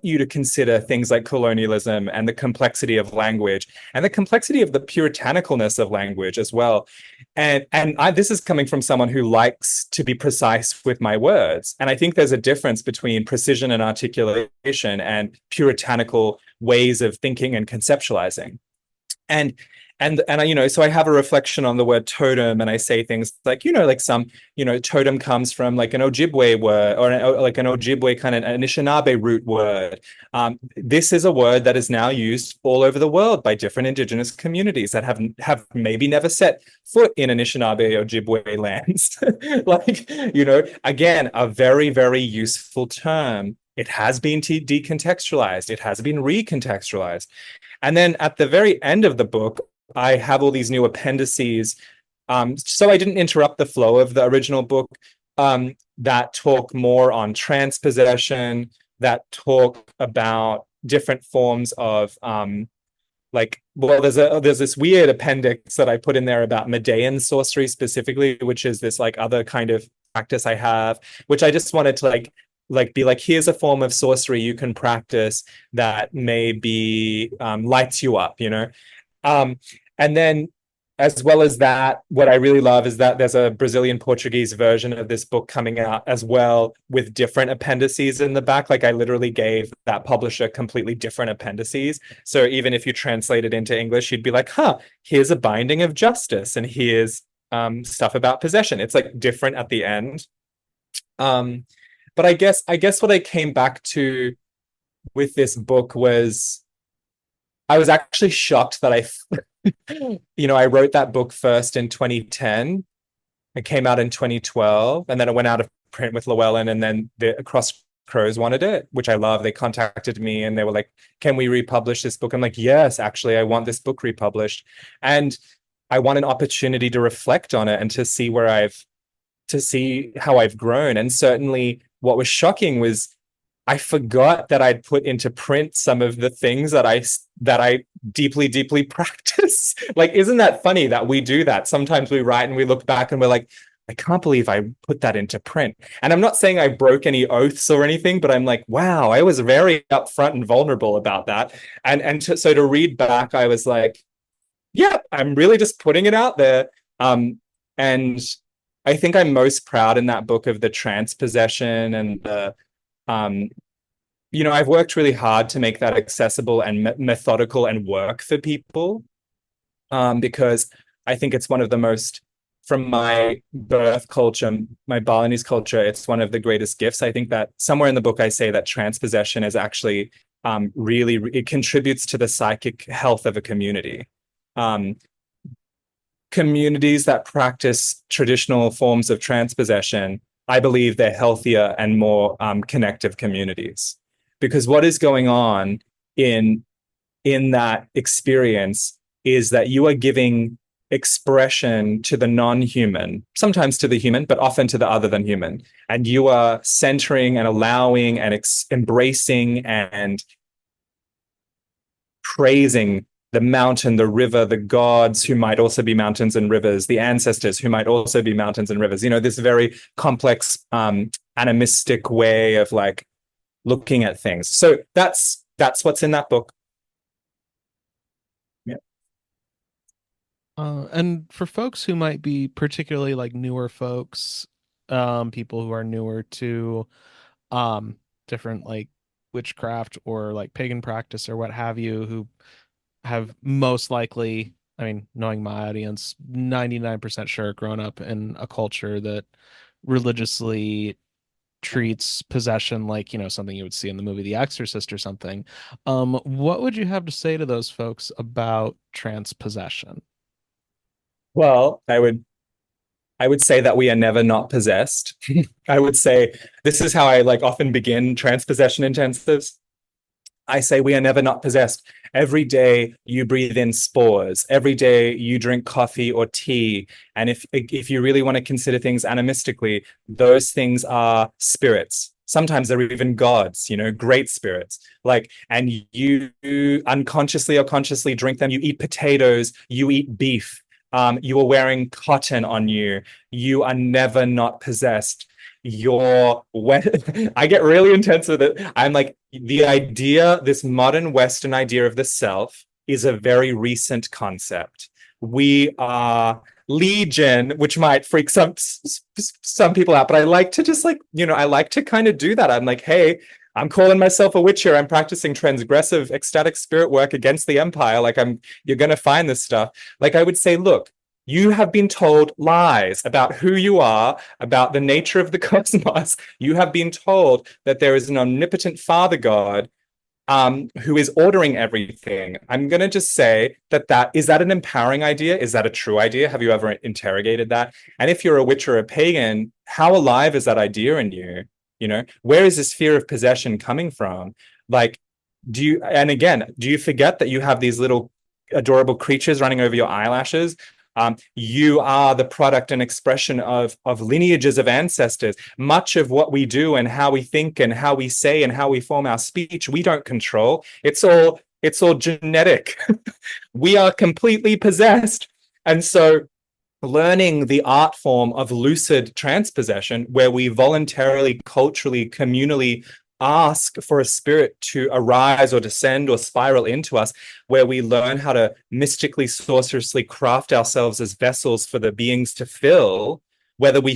you to consider things like colonialism and the complexity of language and the complexity of the puritanicalness of language as well. This is coming from someone who likes to be precise with my words. And I think there's a difference between precision and articulation and puritanical ways of thinking and conceptualizing. And you know, so I have a reflection on the word totem, and I say things like, you know, like some, you know, totem comes from like an Ojibwe word or like an Ojibwe kind of Anishinaabe root word. This is a word that is now used all over the world by different indigenous communities that have maybe never set foot in Anishinaabe Ojibwe lands. Like, you know, again, a very useful term. It has been decontextualized. It has been recontextualized. And then at the very end of the book, I have all these new appendices. So I didn't interrupt the flow of the original book, that talk more on transpossession, that talk about different forms of like, well, there's this weird appendix that I put in there about Medean sorcery specifically, which is this like other kind of practice I have, which I just wanted to like be like, here's a form of sorcery you can practice that maybe lights you up, you know. And then as well as that, what I really love is that there's a Brazilian Portuguese version of this book coming out as well with different appendices in the back. Like I literally gave that publisher completely different appendices. So even if you translate it into English, you'd be like, huh, here's a binding of justice and here's stuff about possession. It's like different at the end. But I guess what I came back to with this book was I was actually shocked that you know, I wrote that book first in 2010. It came out in 2012, and then it went out of print with Llewellyn, and then the Cross Crows wanted it, which I love. They contacted me and they were like, "Can we republish this book?" I'm like, "Yes, actually, I want this book republished," and I want an opportunity to reflect on it and to see how I've grown. And certainly what was shocking was I forgot that I'd put into print some of the things that I deeply, deeply practice. Like, isn't that funny that we do that? Sometimes we write and we look back and we're like, I can't believe I put that into print. And I'm not saying I broke any oaths or anything, but I'm like, wow, I was very upfront and vulnerable about that. So to read back, I was like, yeah, I'm really just putting it out there. And I think I'm most proud in that book of the transpossession and the um, I've worked really hard to make that accessible and methodical and work for people, because I think it's one of the most, from my birth culture, my Balinese culture, it's one of the greatest gifts. I think that somewhere in the book, I say that transpossession is actually really, it contributes to the psychic health of a community. Um, Communities that practice traditional forms of transpossession, I believe they're healthier and more connective communities. Because what is going on in that experience is that you are giving expression to the non-human, sometimes to the human, but often to the other than human. And you are centering and allowing and embracing and praising the mountain, the river, the gods who might also be mountains and rivers, the ancestors who might also be mountains and rivers. This very complex, animistic way of like looking at things. So that's what's in that book. Yeah. And for folks who might be particularly like newer folks, people who are newer to um different like witchcraft or like pagan practice or what have you, who have most likely, I mean, knowing my audience, 99% sure grown up in a culture that religiously treats possession like, something you would see in the movie The Exorcist or something. What would you have to say to those folks about transpossession? Well, I would say that we are never not possessed. I would say this is how I like often begin transpossession intensives. I say we are never not possessed. Every day you breathe in spores. Every day you drink coffee or tea. And if you really want to consider things animistically, those things are spirits. Sometimes they're even gods, great spirits. Like, and you unconsciously or consciously drink them. You eat potatoes, you eat beef. You are wearing cotton on you. You are never not possessed. I get really intense with it. I'm like, this modern Western idea of the self is a very recent concept. We are legion, which might freak some people out, but I like to just like, I like to kind of do that. I'm like, hey, I'm calling myself a witch here. I'm practicing transgressive ecstatic spirit work against the empire. Like you're going to find this stuff. Like I would say, look, you have been told lies about who you are, about the nature of the cosmos. You have been told that there is an omnipotent Father God who is ordering everything. I'm going to just say is that an empowering idea? Is that a true idea? Have you ever interrogated that? And if you're a witch or a pagan, how alive is that idea in you? Where is this fear of possession coming from? Like, do you forget that you have these little adorable creatures running over your eyelashes? You are the product and expression of lineages of ancestors. Much of what we do and how we think and how we say and how we form our speech, we don't control. It's all genetic. We are completely possessed. And so learning the art form of lucid transpossession, where we voluntarily, culturally, communally ask for a spirit to arise or descend or spiral into us, where we learn how to mystically, sorcerously craft ourselves as vessels for the beings to fill. Whether we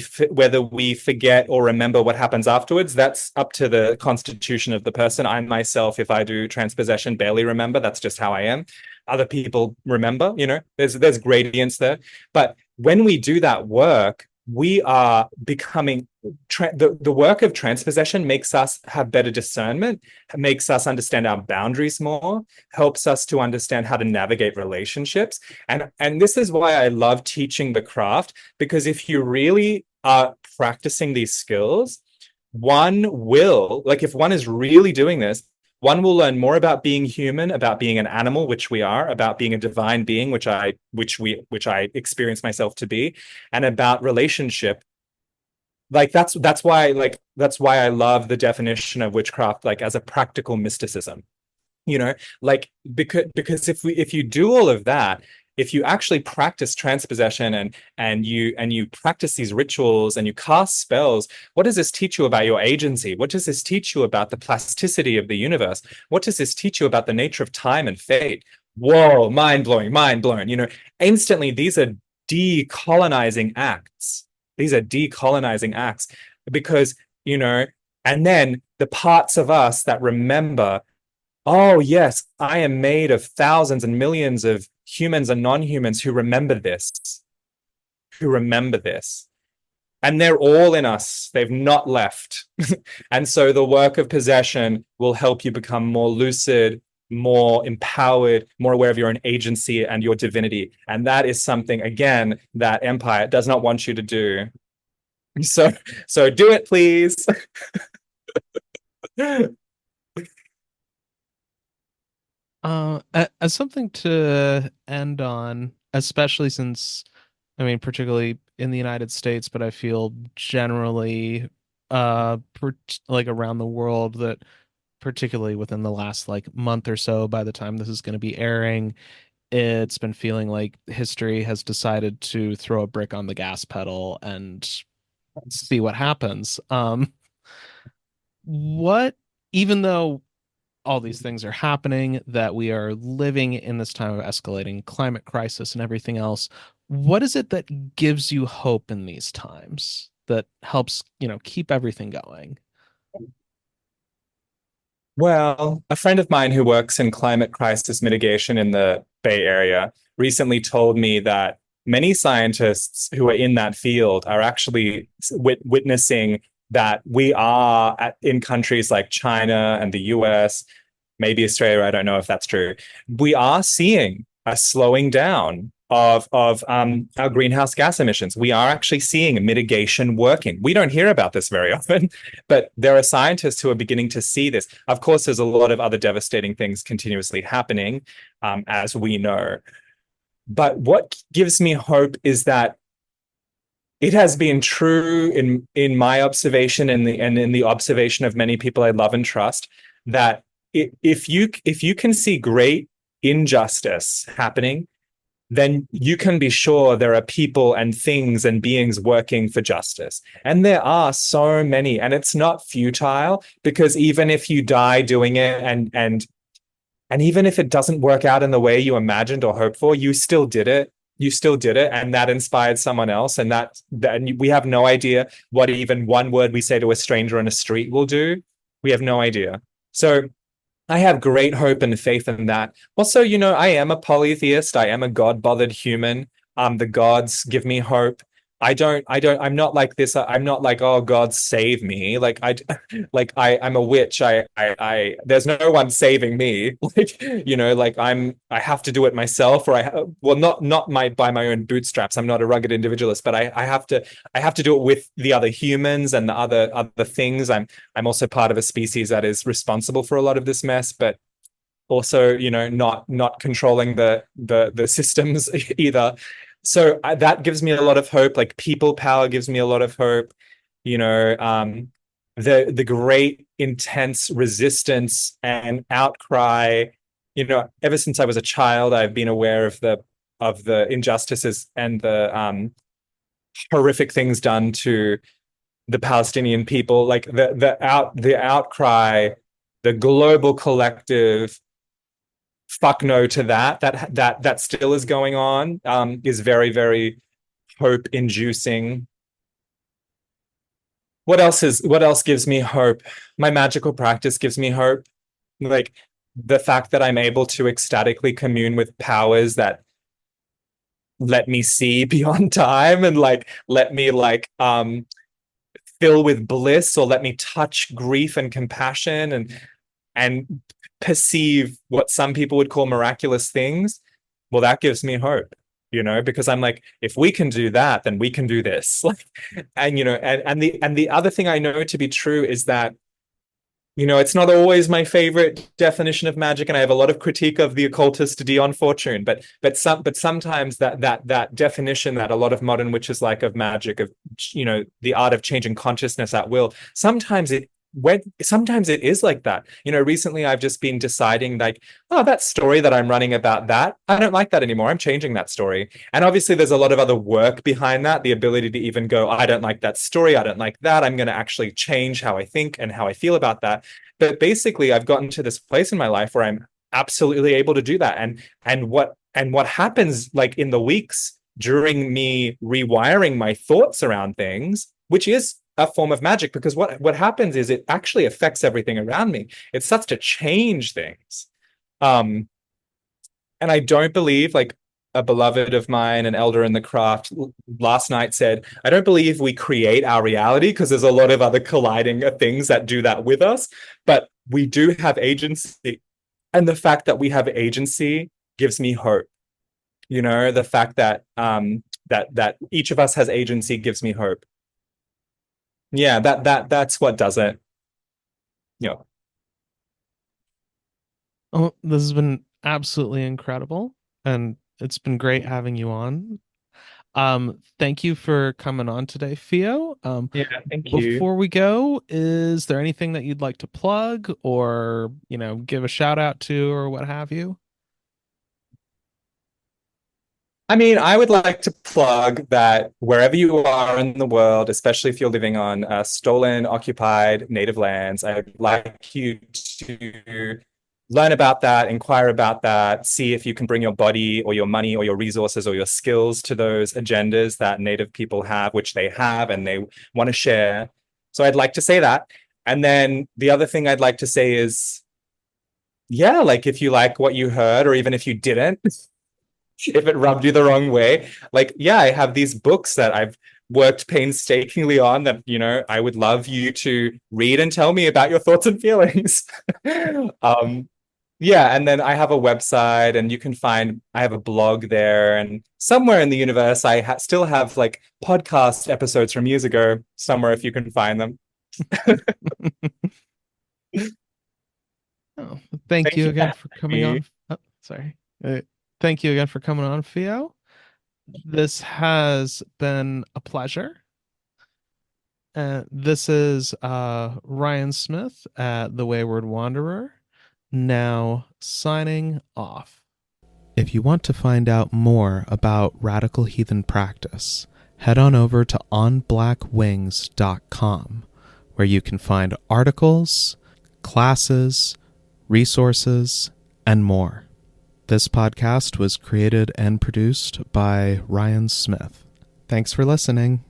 forget or remember what happens afterwards, that's up to the constitution of the person. I myself, if I do transpossession, barely remember. That's just how I am. Other people remember. There's gradients there. But when we do that work, we are becoming the work of transpossession makes us have better discernment, makes us understand our boundaries more, helps us to understand how to navigate relationships. And this is why I love teaching the craft, because if you really are practicing these skills, if one is really doing this, one will learn more about being human, about being an animal, which we are, about being a divine being, which I experience myself to be, and about relationship, like that's why I love the definition of witchcraft like as a practical mysticism, you know, like if you do all of that, if you actually practice transpossession and you practice these rituals and you cast spells, what does this teach you about your agency? What does this teach you about the plasticity of the universe? What does this teach you about the nature of time and fate? Whoa, mind blowing, mind blowing. You know, instantly these are decolonizing acts. These are decolonizing acts because, you know, and then the parts of us that remember, oh, yes, I am made of thousands and millions of humans and non-humans who remember this, who remember this. And they're all in us. They've not left. And so the work of possession will help you become more lucid, more empowered, more aware of your own agency and your divinity. And that is something, again, that Empire does not want you to do. So, so do it, please. As something to end on, especially since, I mean, particularly in the United States, but I feel generally, like around the world that particularly within the last like month or so, by the time this is going to be airing, it's been feeling like history has decided to throw a brick on the gas pedal and see what happens. What, even though all these things are happening, that we are living in this time of escalating climate crisis and everything else, what is it that gives you hope in these times that helps, keep everything going? Well, a friend of mine who works in climate crisis mitigation in the Bay Area recently told me that many scientists who are in that field are actually witnessing that we are in countries like China and the US, maybe Australia, I don't know if that's true. We are seeing a slowing down of our greenhouse gas emissions. We are actually seeing mitigation working. We don't hear about this very often, but there are scientists who are beginning to see this. Of course, there's a lot of other devastating things continuously happening, as we know. But what gives me hope is that it has been true in my observation and in the observation of many people I love and trust that if you can see great injustice happening, then you can be sure there are people and things and beings working for justice. And there are so many, and it's not futile because even if you die doing it and even if it doesn't work out in the way you imagined or hoped for, you still did it. You still did it, and that inspired someone else. And that we have no idea what even one word we say to a stranger on a street will do. We have no idea. So I have great hope and faith in that. Also, you know, I am a polytheist. I am a God-bothered human. The gods give me hope. I'm not like this. I'm not like, oh, God, save me. I'm a witch. There's no one saving me. Like, you know, like I have to do it myself or well, not by my own bootstraps. I'm not a rugged individualist, but I have to do it with the other humans and the other things. I'm also part of a species that is responsible for a lot of this mess, but also, you know, not controlling the systems either. So that gives me a lot of hope. Like people power gives me a lot of hope. You know, the great intense resistance and outcry. You know, ever since I was a child, I've been aware of the injustices and the horrific things done to the Palestinian people. Like the outcry, the global collective fuck no to that still is going on, is very, very hope inducing. What else gives me hope? My magical practice gives me hope. Like the fact that I'm able to ecstatically commune with powers that let me see beyond time and like let me fill with bliss or let me touch grief and compassion and perceive what some people would call miraculous things. Well, that gives me hope, you know, because I'm like, if we can do that, then we can do this. Like, and you know, and the other thing I know to be true is that it's not always my favorite definition of magic, and I have a lot of critique of the occultist Dion Fortune. But sometimes that definition that a lot of modern witches like of magic, of the art of changing consciousness at will, sometimes it is like that. Recently I've just been deciding, like, oh, that story that I'm running about, that I don't like that anymore. I'm changing that story. And obviously there's a lot of other work behind that, the ability to even go, I don't like that story, I don't like that, I'm going to actually change how I think and how I feel about that. But basically I've gotten to this place in my life where I'm absolutely able to do that. And what happens, like, in the weeks during me rewiring my thoughts around things, which is a form of magic, because what happens is it actually affects everything around me. It starts to change things. Um, and I don't believe, like, a beloved of mine, an elder in the craft, last night said, I don't believe we create our reality, because there's a lot of other colliding things that do that with us, but we do have agency. And the fact that we have agency gives me hope. The fact that that each of us has agency gives me hope. Yeah, that's what does it. You know, Oh, this has been absolutely incredible, and it's been great having you on. Thank you for coming on today, Theo. yeah, thank you. Before we go, is there anything that you'd like to plug or, give a shout out to or what have you? I mean, I would like to plug that wherever you are in the world, especially if you're living on stolen, occupied native lands, I'd like you to learn about that, inquire about that, see if you can bring your body or your money or your resources or your skills to those agendas that native people have, which they have and they want to share. So I'd like to say that. And then the other thing I'd like to say is, yeah, like, if you like what you heard, or even if you didn't, if it rubbed you the wrong way, like, yeah, I have these books that I've worked painstakingly on that, I would love you to read and tell me about your thoughts and feelings. um, yeah, and then I have a website, and I have a blog there, and somewhere in the universe, still have, like, podcast episodes from years ago, somewhere, if you can find them. Oh, thank Thank you you for again for coming having me. on. Oh, sorry. Thank you again for coming on, Theo. This has been a pleasure. This is Ryan Smith at The Wayward Wanderer, now signing off. If you want to find out more about radical heathen practice, head on over to onblackwings.com, where you can find articles, classes, resources, and more. This podcast was created and produced by Ryan Smith. Thanks for listening.